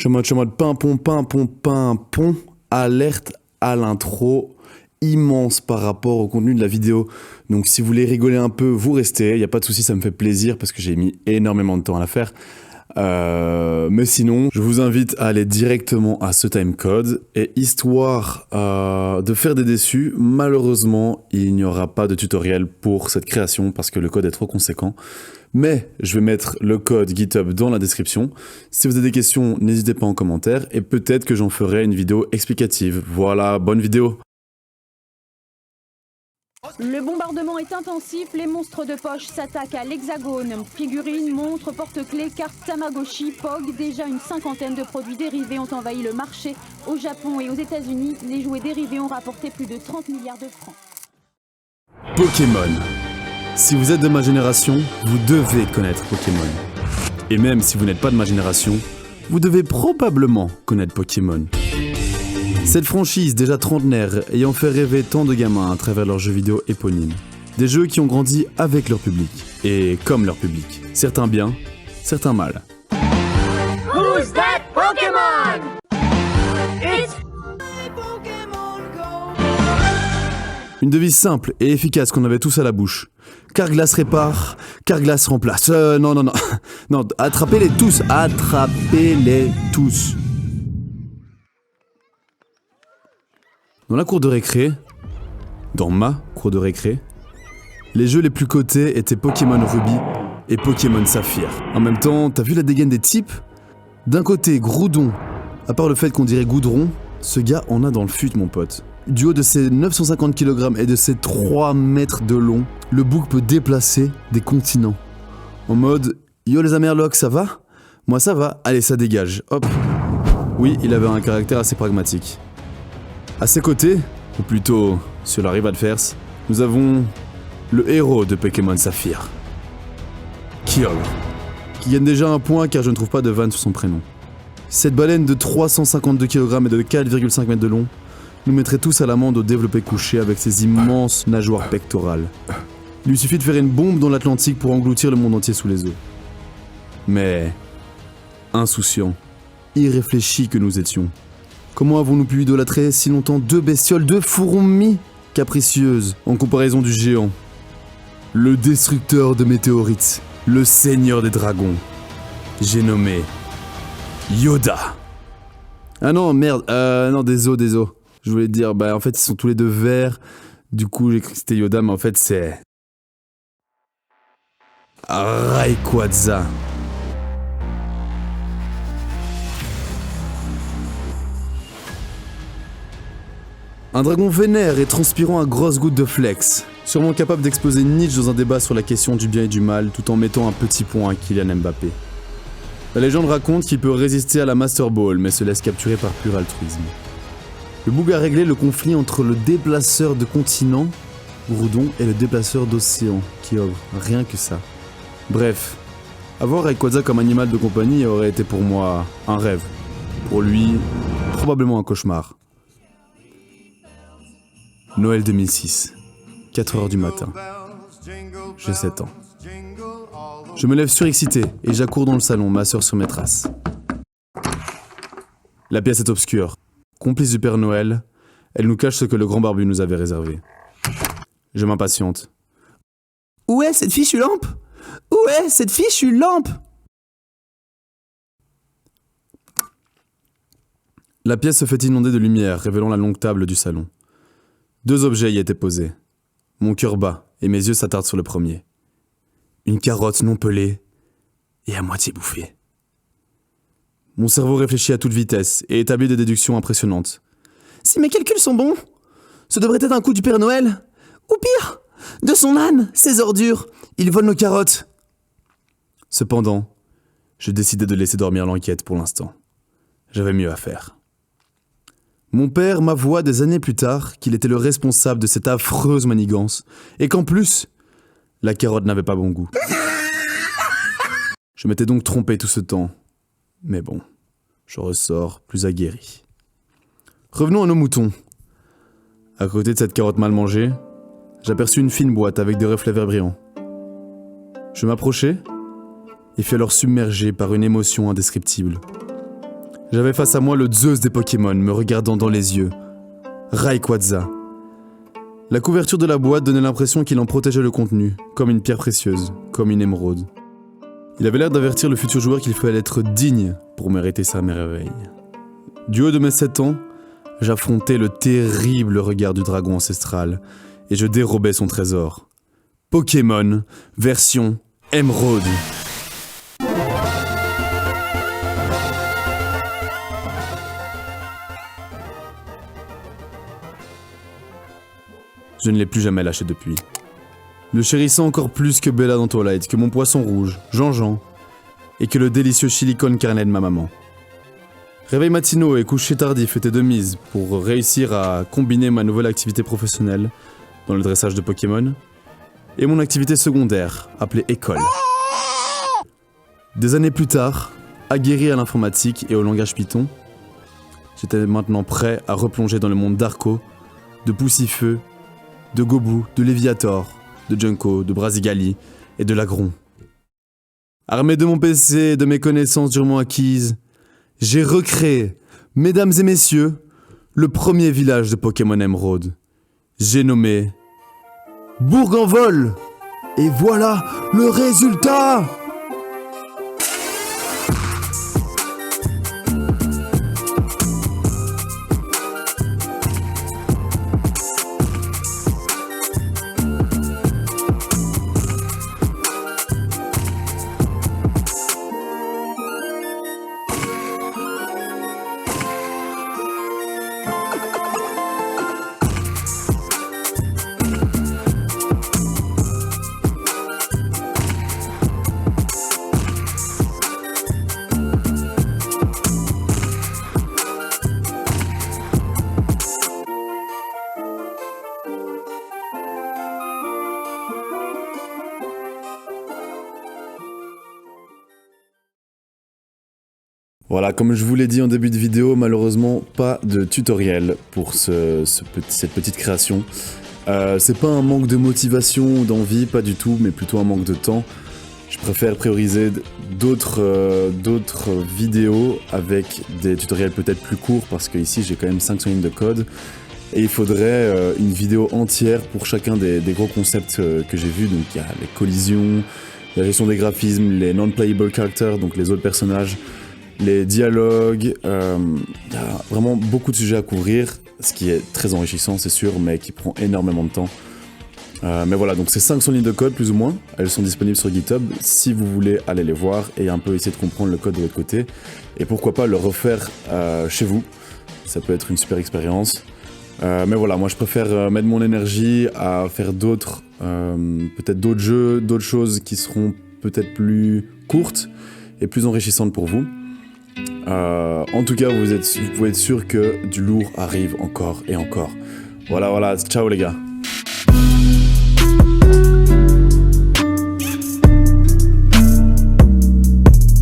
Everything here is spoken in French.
Je suis en mode pimpon, alerte à l'intro, immense par rapport au contenu de la vidéo. Donc si vous voulez rigoler un peu, vous restez, il n'y a pas de souci, ça me fait plaisir parce que j'ai mis énormément de temps à la faire. Mais sinon, je vous invite à aller directement à ce timecode et histoire de faire des déçus, malheureusement, il n'y aura pas de tutoriel pour cette création parce que le code est trop conséquent. Mais je vais mettre le code GitHub dans la description. Si vous avez des questions, n'hésitez pas en commentaire et peut-être que j'en ferai une vidéo explicative. Voilà, bonne vidéo. Le bombardement est intensif, les monstres de poche s'attaquent à l'Hexagone. Figurines, montres, porte-clés, cartes Tamagotchi, POG, déjà une cinquantaine de produits dérivés ont envahi le marché. Au Japon et aux États-Unis, les jouets dérivés ont rapporté plus de 30 milliards de francs. Pokémon. Si vous êtes de ma génération, vous devez connaître Pokémon. Et même si vous n'êtes pas de ma génération, vous devez probablement connaître Pokémon. Cette franchise déjà trentenaire ayant fait rêver tant de gamins à travers leurs jeux vidéo éponymes. Des jeux qui ont grandi avec leur public, et comme leur public. Certains bien, certains mal. Who's that Pokémon? It's Une devise simple et efficace qu'on avait tous à la bouche. Carglass répare, Carglass remplace. Non, attrapez-les tous, attrapez-les tous. Dans la cour de récré, dans ma cour de récré, les jeux les plus cotés étaient Pokémon Ruby et Pokémon Saphir. En même temps, t'as vu la dégaine des types? D'un côté, Groudon, à part le fait qu'on dirait Goudron, ce gars en a dans le fut, mon pote. Du haut de ses 950 kg et de ses 3 mètres de long, le bouc peut déplacer des continents. En mode, yo les Amerlocs, ça va? Moi ça va, allez ça dégage, hop. Oui, il avait un caractère assez pragmatique. À ses côtés, ou plutôt sur la rive adverse, nous avons le héros de Pokémon Saphir, Kyogre, qui gagne déjà un point car je ne trouve pas de vanne sur son prénom. Cette baleine de 352 kg et de 4,5 mètres de long nous mettrait tous à l'amende au développé couché avec ses immenses nageoires pectorales. Il lui suffit de faire une bombe dans l'Atlantique pour engloutir le monde entier sous les eaux. Mais, insouciants, irréfléchis que nous étions, comment avons-nous pu idolâtrer si longtemps deux bestioles, deux fourmis capricieuses en comparaison du géant? Le destructeur de météorites, le seigneur des dragons. J'ai nommé Yoda. Ah non, merde, non, désolé. Je voulais dire, en fait, ils sont tous les deux verts. Du coup, j'ai cru que c'était Yoda, mais en fait, c'est Rayquaza. Un dragon vénère et transpirant à grosses gouttes de flex. Sûrement capable d'exploser Nietzsche dans un débat sur la question du bien et du mal, tout en mettant un petit point à Kylian Mbappé. La légende raconte qu'il peut résister à la Master Ball, mais se laisse capturer par pur altruisme. Le bouc a réglé le conflit entre le déplaceur de continent, Groudon, et le déplaceur d'océan, Kyogre. Rien que ça. Bref, avoir Rayquaza comme animal de compagnie aurait été pour moi un rêve. Pour lui, probablement un cauchemar. Noël 2006, 4h du matin. J'ai 7 ans. Je me lève surexcité et j'accours dans le salon, ma sœur sur mes traces. La pièce est obscure. Complice du Père Noël, elle nous cache ce que le grand barbu nous avait réservé. Je m'impatiente. Où est cette fichue lampe? Où est cette fichue lampe? La pièce se fait inonder de lumière, révélant la longue table du salon. 2 objets y étaient posés. Mon cœur bat et mes yeux s'attardent sur le premier. Une carotte non pelée et à moitié bouffée. Mon cerveau réfléchit à toute vitesse et établit des déductions impressionnantes. Si mes calculs sont bons, ce devrait être un coup du Père Noël. Ou pire, de son âne, ses ordures. Il vole nos carottes. Cependant, je décidai de laisser dormir l'enquête pour l'instant. J'avais mieux à faire. Mon père m'avoua des années plus tard qu'il était le responsable de cette affreuse manigance et qu'en plus, la carotte n'avait pas bon goût. Je m'étais donc trompé tout ce temps. Mais bon, je ressors plus aguerri. Revenons à nos moutons. À côté de cette carotte mal mangée, j'aperçus une fine boîte avec des reflets verts brillants. Je m'approchai et fus alors submergé par une émotion indescriptible. J'avais face à moi le Zeus des Pokémon me regardant dans les yeux. Rayquaza. La couverture de la boîte donnait l'impression qu'il en protégeait le contenu, comme une pierre précieuse, comme une émeraude. Il avait l'air d'avertir le futur joueur qu'il fallait être digne pour mériter sa merveille. Du haut de mes 7 ans, j'affrontais le terrible regard du dragon ancestral et je dérobais son trésor. Pokémon, version émeraude. Je ne l'ai plus jamais lâché depuis. Le chérissant encore plus que Bella dans Twilight, que mon poisson rouge, Jean-Jean, et que le délicieux chili con carne de ma maman. Réveil matinaux et coucher tardif étaient de mise pour réussir à combiner ma nouvelle activité professionnelle dans le dressage de Pokémon et mon activité secondaire, appelée école. Des années plus tard, aguerri à l'informatique et au langage Python, j'étais maintenant prêt à replonger dans le monde d'Arco, de Poussifeu, de Gobu, de Léviator, de Junko, de Brasigali et de Lagron. Armé de mon PC et de mes connaissances durement acquises, j'ai recréé, mesdames et messieurs, le premier village de Pokémon Émeraude. J'ai nommé Bourg-en-Vol. Et voilà le résultat! Voilà, comme je vous l'ai dit en début de vidéo, malheureusement pas de tutoriel pour cette petite création. C'est pas un manque de motivation ou d'envie, pas du tout, mais plutôt un manque de temps. Je préfère prioriser d'autres vidéos avec des tutoriels peut-être plus courts, parce que ici j'ai quand même 500 lignes de code. Et il faudrait une vidéo entière pour chacun des gros concepts que j'ai vus. Donc il y a les collisions, la gestion des graphismes, les non-playable characters, donc les autres personnages, les dialogues, il y a vraiment beaucoup de sujets à couvrir, ce qui est très enrichissant c'est sûr, mais qui prend énormément de temps. Mais voilà, donc c'est 500 lignes de code plus ou moins, elles sont disponibles sur GitHub si vous voulez aller les voir et un peu essayer de comprendre le code de votre côté. Et pourquoi pas le refaire chez vous, ça peut être une super expérience. Mais voilà, moi je préfère mettre mon énergie à faire peut-être d'autres jeux, d'autres choses qui seront peut-être plus courtes et plus enrichissantes pour vous. En tout cas, vous pouvez être sûr que du lourd arrive encore et encore. Voilà, ciao les gars.